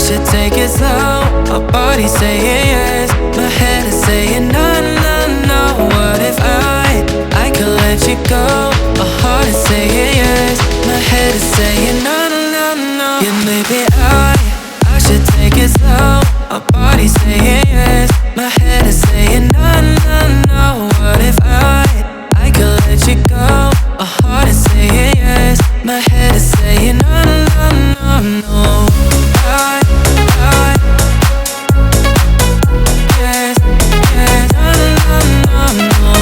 should take it slow. My body's saying yes, my head is saying no, no, no. What if I could let you go? My heart is saying yes, my head is saying no, no, no, no. Yeah, maybe I should take it slow. My body's saying yes, my head is saying no, no, no. What if I could let you go? My heart is saying yes, my head is saying no, no, no, no, no. Yes, yes, no, no, no, no.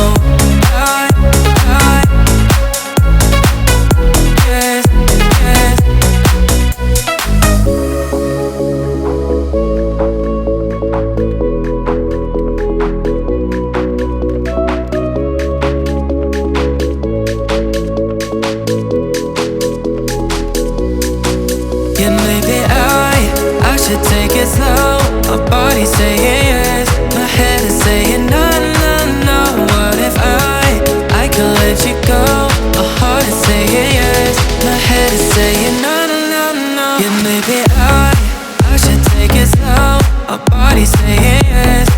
Yes, yes. Yeah, maybe I should take it slow. My body's saying yes, my head is saying no, no, no. What if I could let you go? My heart is saying yes, my head is saying no, no, no, no. Yeah, maybe I should take it slow. My body's saying yes,